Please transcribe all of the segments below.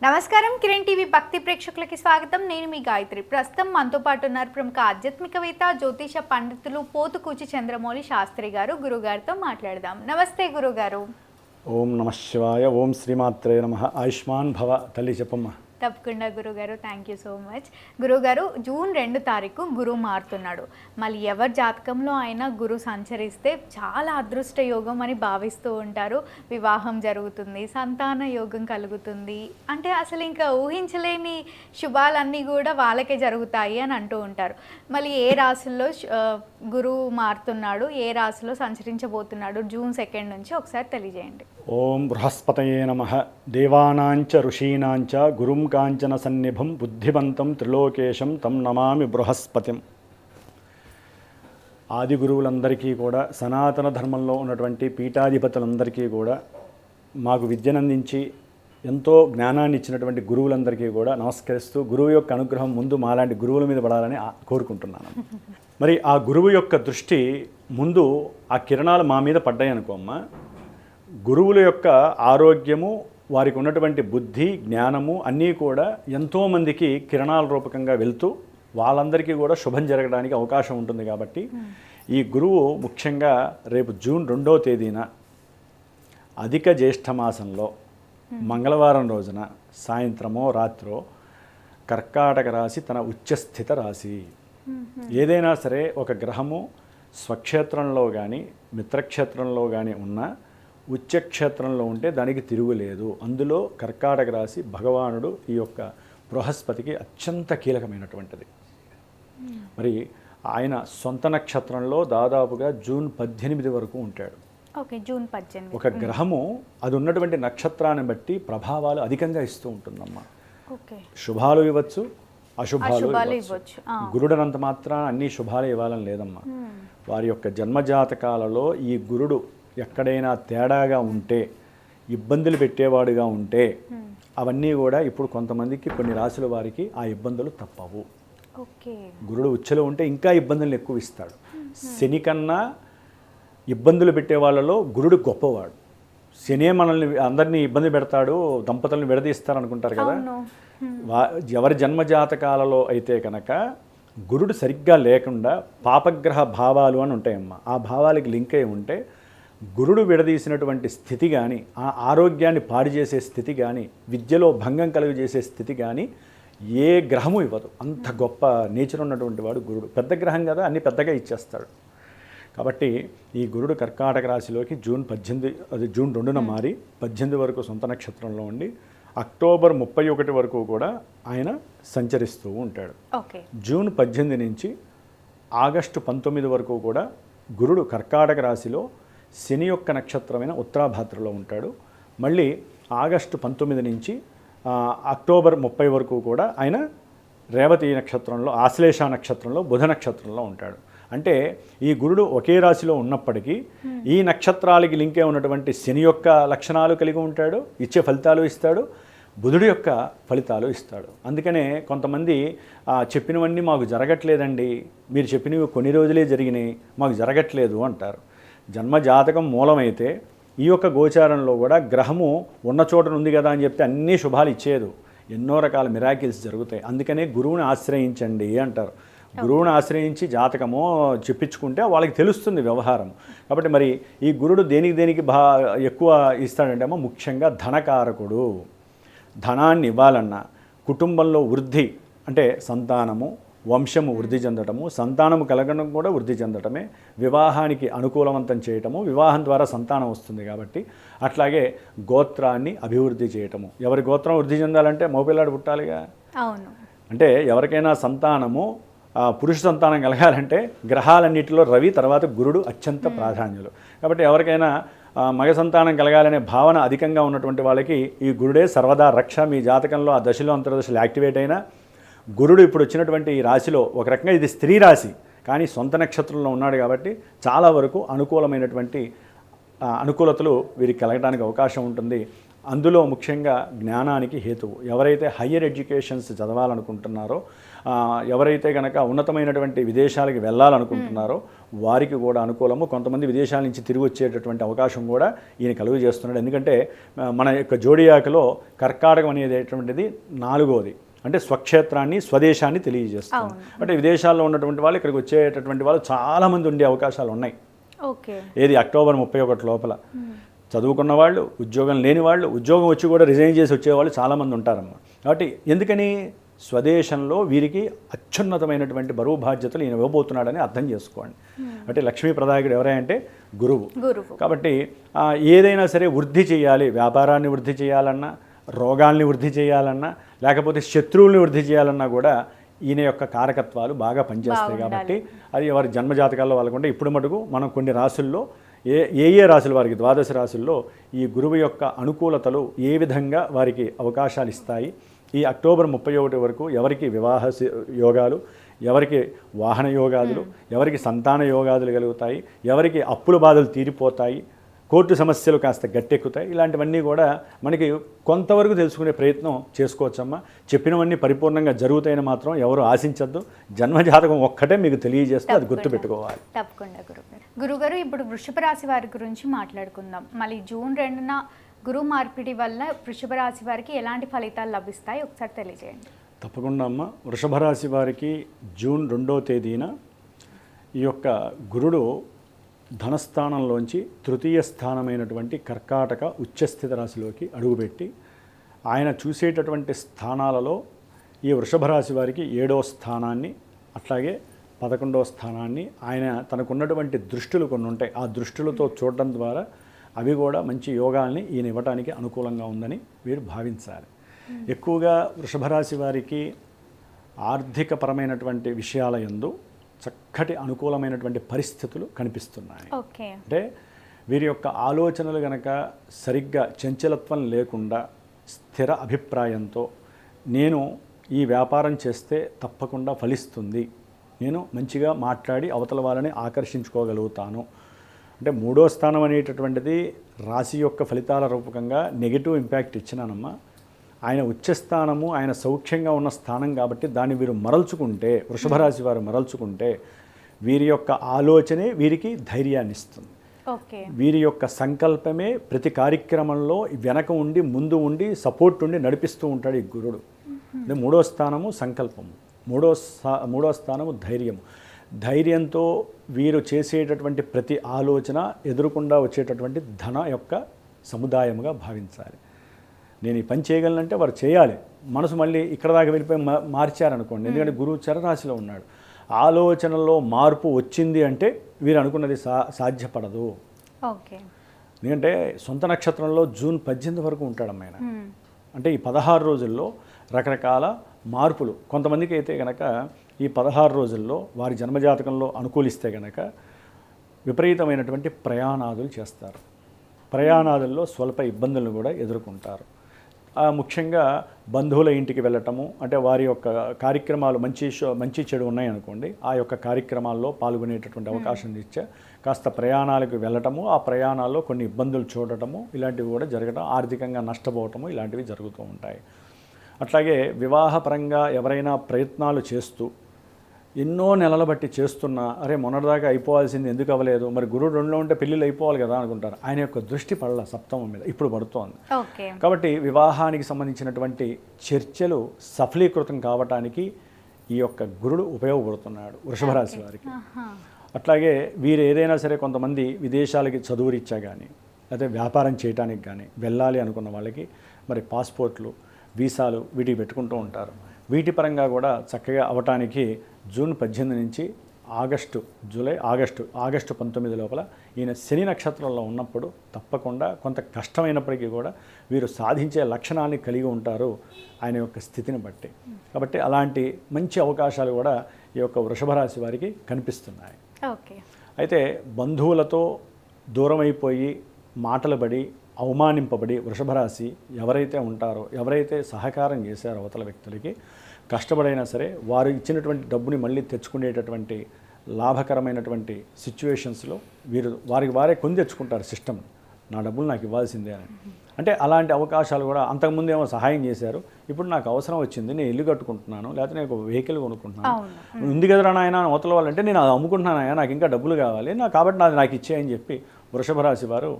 నమస్కారం కిరణ్ టీవీ భక్తి ప్రేక్షకులకి స్వాగతం. నేను మీ గాయత్రి. ప్రస్తుతం మనతో పాటు ఉన్నారు ప్రముఖ ఆధ్యాత్మికవేత్త జ్యోతిష పండితులు పోతుకూచి చంద్రమౌళి శాస్త్రి గారు. గురుగారితో మాట్లాడదాం. నమస్తే గురుగారు. ఓం నమ శివాయ. ఓం శ్రీమాత్రే నమః. ఆయుష్మాన్ భవ. తల్లి చెప్పమ్మా. తప్పకుండా గురుగారు, థ్యాంక్ యూ సో మచ్. గురుగారు, జూన్ 2 తారీఖు గురువు మారుతున్నాడు. మళ్ళీ ఎవరి జాతకంలో అయినా గురువు సంచరిస్తే చాలా అదృష్ట యోగం అని భావిస్తూ ఉంటారు. వివాహం జరుగుతుంది, సంతాన యోగం కలుగుతుంది, అంటే అసలు ఇంకా ఊహించలేని శుభాలన్నీ కూడా వాళ్ళకే జరుగుతాయి అని అంటూ ఉంటారు. మళ్ళీ ఏ రాశుల్లో గురువు మారుతున్నాడు, ఏ రాశిలో సంచరించబోతున్నాడు జూన్ 2 నుంచి ఒకసారి తెలియజేయండి. ఓం బృహస్పతయే నమః. దేవానాంచ ఋషీనాంచ గురుం కాంచన సన్నిభం బుద్ధిమంతం త్రిలోకేశం తం నమామి బృహస్పతిం. ఆది గురువులందరికీ కూడా, సనాతన ధర్మంలో ఉన్నటువంటి పీఠాధిపతులందరికీ కూడా, మాకు విద్యనందించి ఎంతో జ్ఞానాన్ని ఇచ్చినటువంటి గురువులందరికీ కూడా నమస్కరిస్తూ, గురువు యొక్క అనుగ్రహం ముందు మాలాంటి గురువుల మీద పడాలని కోరుకుంటున్నాను. మరి ఆ గురువు యొక్క దృష్టి ముందు ఆ కిరణాలు మా మీద పడ్డాయి అనుకోమ్మా. గురువుల యొక్క ఆరోగ్యము, వారికి ఉన్నటువంటి బుద్ధి జ్ఞానము అన్నీ కూడా ఎంతోమందికి కిరణాల రూపకంగా వెళ్తూ వాళ్ళందరికీ కూడా శుభం జరగడానికి అవకాశం ఉంటుంది. కాబట్టి ఈ గురువు ముఖ్యంగా రేపు జూన్ 2వ తేదీన అధిక జ్యేష్ఠ మాసంలో మంగళవారం రోజున సాయంత్రమో రాత్రో కర్కాటక రాశి తన ఉచ్చస్థిత రాశి. ఏదైనా సరే ఒక గ్రహము స్వక్షేత్రంలో కానీ మిత్రక్షేత్రంలో కానీ ఉన్నా ఉచ్చక్షేత్రంలో ఉంటే దానికి తిరుగులేదు. అందులో కర్కాటక రాశి భగవానుడు ఈ యొక్క బృహస్పతికి అత్యంత కీలకమైనటువంటిది. మరి ఆయన సొంత నక్షత్రంలో దాదాపుగా జూన్ 18 వరకు ఉంటాడు. జూన్ 18. ఒక గ్రహము అది ఉన్నటువంటి నక్షత్రాన్ని బట్టి ప్రభావాలు అధికంగా ఇస్తూ ఉంటుందమ్మా. శుభాలు ఇవ్వచ్చు, అశుభాలు ఇవ్వచ్చు. గురుడనంత మాత్రాన అన్ని శుభాలు ఇవ్వాలని లేదమ్మా. వారి యొక్క జన్మజాతకాలలో ఈ గురుడు ఎక్కడైనా తేడాగా ఉంటే, ఇబ్బందులు పెట్టేవాడుగా ఉంటే, అవన్నీ కూడా ఇప్పుడు కొంతమందికి కొన్ని రాశుల వారికి ఆ ఇబ్బందులు తప్పవు. గురుడు ఉచ్చలో ఉంటే ఇంకా ఇబ్బందులు ఎక్కువ ఇస్తాడు. శని కన్నా ఇబ్బందులు పెట్టే వాళ్ళలో గురుడు గొప్పవాడు. శనే మనల్ని అందరినీ ఇబ్బంది పెడతాడు, దంపతులను విడదీస్తారు అనుకుంటారు కదా. ఎవరి జన్మజాతకాలలో అయితే కనుక గురుడు సరిగ్గా లేకుండా పాపగ్రహ భావాలు అని ఉంటాయమ్మా. ఆ భావాలకి లింక్ అయి ఉంటే గురుడు విడదీసినటువంటి స్థితి కానీ, ఆ ఆరోగ్యాన్ని పాడు చేసే స్థితి కానీ, విద్యలో భంగం కలుగజేసే స్థితి కానీ ఏ గ్రహము ఇవ్వదు. అంత గొప్ప నేచర్ ఉన్నటువంటి వాడు గురుడు. పెద్ద గ్రహం కదా, అన్ని పెద్దగా ఇచ్చేస్తాడు. కాబట్టి ఈ గురుడు కర్కాటక రాశిలోకి జూన్ 2న మారి 18 వరకు సొంత నక్షత్రంలో ఉండి అక్టోబర్ 31 వరకు కూడా ఆయన సంచరిస్తూ ఉంటాడు. జూన్ 18 నుంచి ఆగస్టు 19 వరకు కూడా గురుడు కర్కాటక రాశిలో శని యొక్క నక్షత్రమైన ఉత్తరాభాద్రలో ఉంటాడు. మళ్ళీ ఆగస్టు 19 నుంచి అక్టోబర్ 30 వరకు కూడా ఆయన రేవతి నక్షత్రంలో, ఆశ్లేష నక్షత్రంలో, బుధ నక్షత్రంలో ఉంటాడు. అంటే ఈ గురుడు ఒకే రాశిలో ఉన్నప్పటికీ ఈ నక్షత్రాలకి లింకే ఉన్నటువంటి శని యొక్క లక్షణాలు కలిగి ఉంటాడు, ఇచ్చే ఫలితాలు ఇస్తాడు, బుధుడి యొక్క ఫలితాలు ఇస్తాడు. అందుకనే కొంతమంది చెప్పినవన్నీ మాకు జరగట్లేదండి, మీరు చెప్పినవి కొన్ని రోజులే జరిగినాయి, మాకు జరగట్లేదు అంటారు. జన్మజాతకం మూలమైతే ఈ యొక్క గోచారంలో కూడా గ్రహము ఉన్న చోట ఉంది కదా అని చెప్తే అన్నీ శుభాలు ఇచ్చేదు. ఎన్నో రకాల మిరాకిల్స్ జరుగుతాయి. అందుకనే గురువుని ఆశ్రయించండి అంటారు. గురువుని ఆశ్రయించి జాతకమో చెప్పించుకుంటే వాళ్ళకి తెలుస్తుంది వ్యవహారం. కాబట్టి మరి ఈ గురుడు దేనికి ఎక్కువ ఇస్తాడంటే అమ్మ, ముఖ్యంగా ధనకారకుడు. ధనాన్ని ఇవ్వాలన్నా, కుటుంబంలో వృద్ధి అంటే సంతానము, వంశము వృద్ధి చెందటము, సంతానము కలగడం కూడా వృద్ధి చెందటమే, వివాహానికి అనుకూలవంతం చేయటము, వివాహం ద్వారా సంతానం వస్తుంది కాబట్టి, అట్లాగే గోత్రాన్ని అభివృద్ధి చేయటము. ఎవరి గోత్రం వృద్ధి చెందాలంటే మగపిల్లాడు పుట్టాలిగా. అవును. అంటే ఎవరికైనా సంతానము, పురుష సంతానం కలగాలంటే గ్రహాలన్నిటిలో రవి తర్వాత గురుడు అత్యంత ప్రాధాన్యులు. కాబట్టి ఎవరికైనా మగ సంతానం కలగాలనే భావన అధికంగా ఉన్నటువంటి వాళ్ళకి ఈ గురుడే సర్వదా రక్ష. మీ జాతకంలో ఆ దశలో అంతర్దశలు యాక్టివేట్ అయినా గురుడు ఇప్పుడు వచ్చినటువంటి ఈ రాశిలో ఒక రకంగా ఇది స్త్రీ రాశి, కానీ సొంత నక్షత్రంలో ఉన్నాడు కాబట్టి చాలా వరకు అనుకూలమైనటువంటి అనుకూలతలు వీరికి కలగడానికి అవకాశం ఉంటుంది. అందులో ముఖ్యంగా జ్ఞానానికి హేతువు. ఎవరైతే హయ్యర్ ఎడ్యుకేషన్స్ చదవాలనుకుంటున్నారో ఎవరైతే కనుక ఉన్నతమైనటువంటి విదేశాలకి వెళ్ళాలనుకుంటున్నారో వారికి కూడా అనుకూలము. కొంతమంది విదేశాల నుంచి తిరిగి వచ్చేటటువంటి అవకాశం కూడా ఈయన కలుగు చేస్తున్నాడు. ఎందుకంటే మన యొక్క జోడియాకలో కర్కాటకం అనేటటువంటిది 4వది, అంటే స్వక్షేత్రాన్ని స్వదేశాన్ని తెలియజేస్తుంది. అంటే విదేశాల్లో ఉన్నటువంటి వాళ్ళు ఇక్కడికి వచ్చేటటువంటి వాళ్ళు చాలామంది ఉండే అవకాశాలు ఉన్నాయి. ఏది అక్టోబర్ 31 లోపల చదువుకున్న వాళ్ళు, ఉద్యోగం లేని వాళ్ళు, ఉద్యోగం వచ్చి కూడా రిజైన్ చేసి వచ్చేవాళ్ళు చాలామంది ఉంటారమ్మా. కాబట్టి ఎందుకని స్వదేశంలో వీరికి అత్యున్నతమైనటువంటి బరువు బాధ్యతలు ఈయన ఇవ్వబోతున్నాడని అర్థం చేసుకోండి. అంటే లక్ష్మీ ప్రదాయకుడు ఎవరంటే గురువు. కాబట్టి ఏదైనా సరే వృద్ధి చేయాలి, వ్యాపారాన్ని వృద్ధి చేయాలన్నా, రోగాల్ని వృద్ధి చేయాలన్నా, లేకపోతే శత్రువుల్ని వృద్ధి చేయాలన్నా కూడా ఈయన యొక్క కారకత్వాలు బాగా పనిచేస్తాయి. కాబట్టి అది వారి జన్మజాతకాల్లో వాళ్ళకుంటే ఇప్పుడు మటుకు మనం కొన్ని రాసుల్లో ఏ రాశుల వారికి 12 రాశుల్లో ఈ గురువు యొక్క అనుకూలతలు ఏ విధంగా వారికి అవకాశాలు ఇస్తాయి, ఈ అక్టోబర్ 31 వరకు ఎవరికి వివాహ యోగాలు, ఎవరికి వాహన యోగాదులు, ఎవరికి సంతాన యోగాదులు కలుగుతాయి, ఎవరికి అప్పుల బాధలు తీరిపోతాయి, కోర్టు సమస్యలు కాస్త గట్టెక్కుతాయి, ఇలాంటివన్నీ కూడా మనకి కొంతవరకు తెలుసుకునే ప్రయత్నం చేసుకోవచ్చమ్మా. చెప్పినవన్నీ పరిపూర్ణంగా జరుగుతాయని మాత్రం ఎవరు ఆశించద్దు. జన్మజాతకం ఒక్కటే మీకు తెలియజేస్తే అది గుర్తుపెట్టుకోవాలి. తప్పకుండా గురుగారు. ఇప్పుడు వృషభ రాశి వారి గురించి మాట్లాడుకుందాం. మళ్ళీ జూన్ 2న గురు మార్పిడి వల్ల వృషభ రాశి వారికి ఎలాంటి ఫలితాలు లభిస్తాయి ఒకసారి తెలియజేయండి. తప్పకుండా అమ్మ. వృషభ రాశి వారికి జూన్ 2వ తేదీన ఈ యొక్క గురుడు ధనస్థానంలోంచి తృతీయ స్థానమైనటువంటి కర్కాటక ఉచ్చస్థిత రాశిలోకి అడుగుపెట్టి ఆయన చూసేటటువంటి స్థానాలలో ఈ వృషభ రాశి వారికి 7వ స్థానాన్ని, అట్లాగే 11వ స్థానాన్ని ఆయన తనకున్నటువంటి దృష్టులు కొన్ని ఉంటాయి, ఆ దృష్టులతో చూడడం ద్వారా అవి కూడా మంచి యోగాల్ని ఈయన ఇవ్వడానికి అనుకూలంగా ఉందని వీరు భావించాలి. ఎక్కువగా వృషభ రాశి వారికి ఆర్థికపరమైనటువంటి విషయాల యందు చక్కటి అనుకూలమైనటువంటి పరిస్థితులు కనిపిస్తున్నాయి. అంటే వీరి యొక్క ఆలోచనలు గనక సరిగ్గా చంచలత్వం లేకుండా స్థిర అభిప్రాయంతో నేను ఈ వ్యాపారం చేస్తే తప్పకుండా ఫలిస్తుంది, నేను మంచిగా మాట్లాడి అవతల వాళ్ళని ఆకర్షించుకోగలుగుతాను. అంటే 3వ స్థానం అనేటటువంటిది రాశి యొక్క ఫలితాల రూపకంగా నెగిటివ్ ఇంపాక్ట్ ఇచ్చినానమ్మా. ఆయన ఉచ్చస్థానము, ఆయన సౌఖ్యంగా ఉన్న స్థానం కాబట్టి దాన్ని వీరు మరల్చుకుంటే, వృషభ రాశి వారు మరల్చుకుంటే వీరి యొక్క ఆలోచనే వీరికి ధైర్యాన్ని ఇస్తుంది. వీరి యొక్క సంకల్పమే ప్రతి కార్యక్రమంలో వెనక ఉండి ముందు ఉండి సపోర్ట్ ఉండి నడిపిస్తూ ఉంటాడు ఈ గురుడు. 3వ స్థానము సంకల్పము, 3వ స్థానము ధైర్యము. ధైర్యంతో వీరు చేసేటటువంటి ప్రతి ఆలోచన ఎదురుకుండా వచ్చేటటువంటి ధన యొక్క సముదాయముగా భావించాలి. నేను ఈ పని చేయగలనంటే వారు చేయాలి. మనసు మళ్ళీ ఇక్కడ దాకా వెళ్ళిపోయి మార్చారనుకోండి, ఎందుకంటే గురువు చరరాశిలో ఉన్నాడు. ఆలోచనలో మార్పు వచ్చింది అంటే వీరు అనుకున్నది సాధ్యపడదు. ఎందుకంటే సొంత నక్షత్రంలో జూన్ 18 వరకు ఉంటాడమ్మ ఆయన. అంటే ఈ 16 రోజుల్లో రకరకాల మార్పులు. కొంతమందికి అయితే కనుక ఈ 16 రోజుల్లో వారి జన్మజాతకంలో అనుకూలిస్తే కనుక విపరీతమైనటువంటి ప్రయాణాదులు చేస్తారు. ప్రయాణాదుల్లో స్వల్ప ఇబ్బందులను కూడా ఎదుర్కొంటారు. ముఖ్యంగా బంధువుల ఇంటికి వెళ్ళటము, అంటే వారి యొక్క కార్యక్రమాలు మంచి చెడు ఉన్నాయనుకోండి, ఆ యొక్క కార్యక్రమాల్లో పాల్గొనేటటువంటి అవకాశం ఇచ్చే కాస్త ప్రయాణాలకు వెళ్ళటము, ఆ ప్రయాణాల్లో కొన్ని ఇబ్బందులు చూడటము, ఇలాంటివి కూడా జరగడం, ఆర్థికంగా నష్టపోవటము ఇలాంటివి జరుగుతూ ఉంటాయి. అట్లాగే వివాహపరంగా ఎవరైనా ప్రయత్నాలు చేస్తూ ఎన్నో నెలల బట్టి చేస్తున్నా, అరే మొన్నటిదాకా అయిపోవాల్సింది ఎందుకు అవ్వలేదు, మరి గురుడు 2లో ఉంటే పెళ్ళిళ్ళు అయిపోవాలి కదా అనుకుంటారు. ఆయన యొక్క దృష్టి పడల సప్తమం మీద ఇప్పుడు పడుతోంది. కాబట్టి వివాహానికి సంబంధించినటువంటి చర్చలు సఫలీకృతం కావటానికి ఈ యొక్క గురుడు ఉపయోగపడుతున్నాడు వృషభ రాశి వారికి. అట్లాగే వీరు ఏదైనా సరే కొంతమంది విదేశాలకి చదువు రీత్యా కానీ లేకపోతే వ్యాపారం చేయడానికి కానీ వెళ్ళాలి అనుకున్న వాళ్ళకి మరి పాస్పోర్ట్లు, వీసాలు వీటికి పెట్టుకుంటూ ఉంటారు. వీటి పరంగా కూడా చక్కగా అవటానికి జూన్ 18 నుంచి ఆగస్టు 19 లోపల ఈయన శని నక్షత్రంలో ఉన్నప్పుడు తప్పకుండా కొంత కష్టమైనప్పటికీ కూడా వీరు సాధించే లక్షణాన్ని కలిగి ఉంటారు ఆయన యొక్క స్థితిని బట్టి. కాబట్టి అలాంటి మంచి అవకాశాలు కూడా ఈ యొక్క వృషభ రాశి వారికి కనిపిస్తున్నాయి. అయితే బంధువులతో దూరం అయిపోయి మాటలు పడి అవమానింపబడి వృషభ రాశి ఎవరైతే ఉంటారో, ఎవరైతే సహకారం చేశారో అవతల వ్యక్తులకి, కష్టపడైనా సరే వారు ఇచ్చినటువంటి డబ్బుని మళ్ళీ తెచ్చుకునేటటువంటి లాభకరమైనటువంటి సిచ్యువేషన్స్లో వీరు వారికి వారే కొని తెచ్చుకుంటారు సిస్టమ్. నా డబ్బులు నాకు ఇవ్వాల్సిందే అని. అంటే అలాంటి అవకాశాలు కూడా అంతకుముందు ఏమో సహాయం చేశారు, ఇప్పుడు నాకు అవసరం వచ్చింది, నేను ఇల్లు కట్టుకుంటున్నాను, లేకపోతే నేను ఒక వెహికల్ కొనుక్కుంటున్నాను, ఉంది కదరా నాయన అవతల వాళ్ళంటే నేను అది అమ్ముకుంటున్నాను, నాకు ఇంకా డబ్బులు కావాలి కాబట్టి నాకు ఇచ్చేయని చెప్పి వృషభ రాశి వారు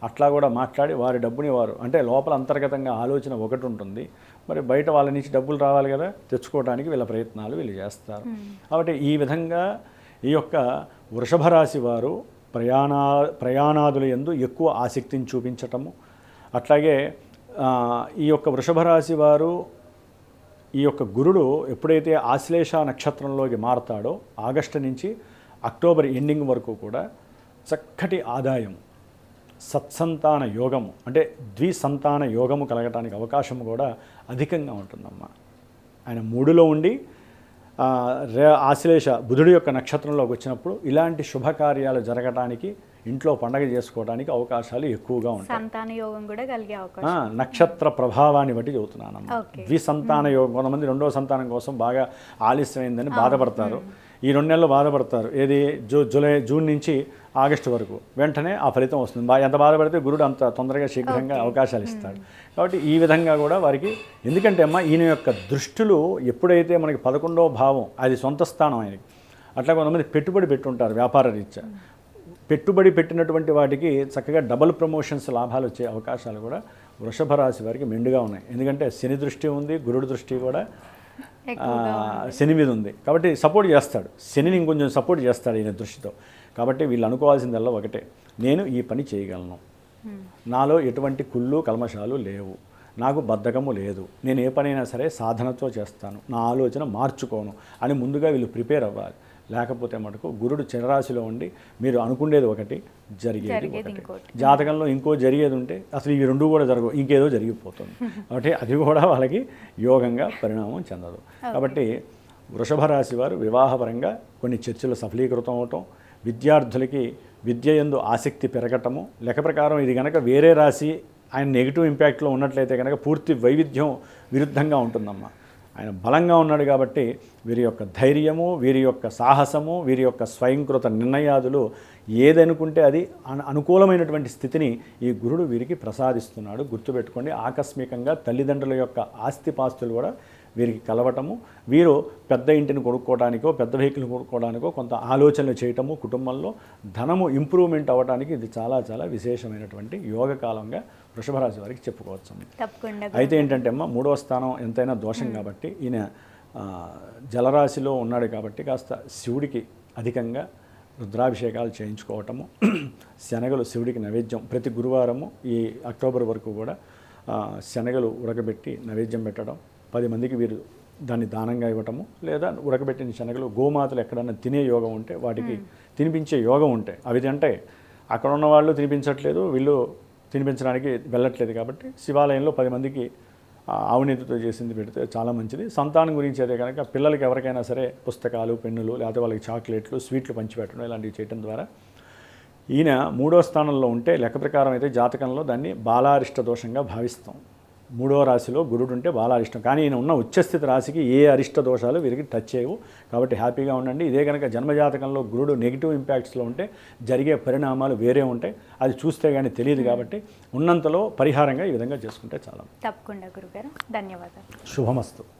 అట్లా కూడా మాట్లాడి వారి డబ్బుని వారు, అంటే లోపల అంతర్గతంగా ఆలోచన ఒకటి ఉంటుంది, మరి బయట వాళ్ళ నుంచి డబ్బులు రావాలి కదా, తెచ్చుకోవడానికి వీళ్ళ ప్రయత్నాలు వీళ్ళు చేస్తారు. కాబట్టి ఈ విధంగా ఈ యొక్క వృషభ రాశి వారు ప్రయాణాదుల యందు ఎక్కువ ఆసక్తిని చూపించటము, అట్లాగే ఈ యొక్క వృషభ రాశి వారు ఈ యొక్క గురుడు ఎప్పుడైతే ఆశ్లేష నక్షత్రంలోకి మారతాడో ఆగస్టు నుంచి అక్టోబర్ ఎండింగ్ వరకు కూడా చక్కటి ఆదాయం, సత్సంతాన యోగము అంటే ద్విసంతాన యోగము కలగటానికి అవకాశం కూడా అధికంగా ఉంటుందమ్మా. ఆయన 3లో ఉండి ఆశ్లేష బుధుడి యొక్క నక్షత్రంలోకి వచ్చినప్పుడు ఇలాంటి శుభకార్యాలు జరగటానికి, ఇంట్లో పండగ చేసుకోవడానికి అవకాశాలు ఎక్కువగా ఉంటాయి. సంతాన యోగం కూడా కలిగే అవకాశం నక్షత్ర ప్రభావాన్ని బట్టి చెబుతున్నానమ్మా. ద్విసంతాన యోగం, కొంతమంది 2వ సంతానం కోసం బాగా ఆలస్యమైందని బాధపడతారు, ఈ 2 నెలలు బాధపడతారు. ఏది జూన్ నుంచి ఆగస్టు వరకు వెంటనే ఆ ఫలితం వస్తుంది. ఎంత బాధపడితే గురుడు అంత తొందరగా శీఘ్రంగా అవకాశాలు ఇస్తాడు. కాబట్టి ఈ విధంగా కూడా వారికి, ఎందుకంటే అమ్మ ఈయన యొక్క దృష్టిలు ఎప్పుడైతే మనకి 11వ భావం అది సొంత స్థానం ఆయనకి, అట్లా కొంతమంది పెట్టుబడి పెట్టుంటారు వ్యాపార రీత్యా, పెట్టుబడి పెట్టినటువంటి వాటికి చక్కగా డబుల్ ప్రమోషన్స్ లాభాలు వచ్చే అవకాశాలు కూడా వృషభ రాశి వారికి మెండుగా ఉన్నాయి. ఎందుకంటే శని దృష్టి ఉంది, గురుడు దృష్టి కూడా శని మీద ఉంది కాబట్టి సపోర్ట్ చేస్తాడు, శనిని ఇంకొంచెం సపోర్ట్ చేస్తాడు ఈయన దృష్టితో. కాబట్టి వీళ్ళు అనుకోవాల్సిందల్లా ఒకటే, నేను ఈ పని చేయగలను, నాలో ఎటువంటి కుళ్ళు కల్మషాలు లేవు, నాకు బద్ధకము లేదు, నేను ఏ పనైనా సరే సాధనతో చేస్తాను, నా ఆలోచన మార్చుకోను అని ముందుగా వీళ్ళు ప్రిపేర్ అవ్వాలి. లేకపోతే మటుకు గురుడు చిరరాశిలో ఉండి మీరు అనుకునేది ఒకటి, జరిగేది ఒకటి, జాతకంలో ఇంకో జరిగేది ఉంటే అసలు ఈ 2 కూడా జరగవు, ఇంకేదో జరిగిపోతుంది. కాబట్టి అది కూడా వాళ్ళకి యోగంగా పరిణామం చెందదు. కాబట్టి వృషభ రాశి వారు వివాహపరంగా కొన్ని చర్చలు సఫలీకృతం అవటం, విద్యార్థులకి విద్య యందు ఆసక్తి పెరగటము, లెక్క ప్రకారం ఇది కనుక వేరే రాశి ఆయన నెగిటివ్ ఇంపాక్ట్లో ఉన్నట్లయితే కనుక పూర్తి వైవిధ్యం విరుద్ధంగా ఉంటుందమ్మా. ఆయన బలంగా ఉన్నాడు కాబట్టి వీరి యొక్క ధైర్యము, వీరి యొక్క సాహసము, వీరి యొక్క స్వయంకృత నిర్ణయాదులు ఏదనుకుంటే అది అనుకూలమైనటువంటి స్థితిని ఈ గురుడు వీరికి ప్రసాదిస్తున్నాడు. గుర్తుపెట్టుకోండి, ఆకస్మికంగా తల్లిదండ్రుల యొక్క ఆస్తిపాస్తులు కూడా వీరికి కలవటము, వీరు పెద్ద ఇంటిని కొనుక్కోవడానికో పెద్ద వెహికల్ కొనుక్కోవడానికో కొంత ఆలోచనలు చేయటము, కుటుంబంలో ధనము ఇంప్రూవ్మెంట్ అవ్వడానికి ఇది చాలా చాలా విశేషమైనటువంటి యోగకాలంగా వృషభ రాశి వారికి చెప్పుకోవచ్చు. అయితే ఏంటంటే అమ్మ 3వ స్థానం ఎంతైనా దోషం కాబట్టి ఈయన జలరాశిలో ఉన్నాడు కాబట్టి కాస్త శివుడికి అధికంగా రుద్రాభిషేకాలు చేయించుకోవటము, శనగలు శివుడికి నైవేద్యం ప్రతి గురువారము ఈ అక్టోబర్ వరకు కూడా శనగలు ఉడకబెట్టి నైవేద్యం పెట్టడం, 10 మందికి వీరు దాన్ని దానంగా ఇవ్వటము, లేదా ఉడకబెట్టిన శనగలు గోమాతలు ఎక్కడన్నా తినే యోగం ఉంటే వాటికి తినిపించే యోగం ఉంటే అవి తింటే, అక్కడ ఉన్న వాళ్ళు తినిపించట్లేదు, వీళ్ళు తినిపించడానికి వెళ్ళట్లేదు కాబట్టి శివాలయంలో 10 మందికి అవినీతితో చేసింది పెడితే చాలా మంచిది. సంతానం గురించి అయితే కనుక పిల్లలకి ఎవరికైనా సరే పుస్తకాలు, పెన్నులు, లేకపోతే వాళ్ళకి చాక్లెట్లు, స్వీట్లు పంచిపెట్టడం ఇలాంటివి చేయడం ద్వారా ఈయన 3వ స్థానంలో ఉంటే లెక్క ప్రకారం అయితే జాతకంలో దాన్ని బాలారిష్ట దోషంగా భావిస్తాం. 3వ రాశిలో గురుడు ఉంటే బాలారిష్టం, కానీ ఈయన ఉన్న ఉచ్చస్థితి రాశికి ఏ అరిష్ట దోషాలు వీరికి టచ్ చేయవు. కాబట్టి హ్యాపీగా ఉండండి. ఇదే కనుక జన్మజాతకంలో గురుడు నెగిటివ్ ఇంపాక్ట్స్లో ఉంటే జరిగే పరిణామాలు వేరే ఉంటాయి, అది చూస్తే కానీ తెలియదు. కాబట్టి ఉన్నంతలో పరిహారంగా ఈ విధంగా చేసుకుంటే చాలా. తప్పకుండా గురుగారు, ధన్యవాదాలు. శుభమస్తు.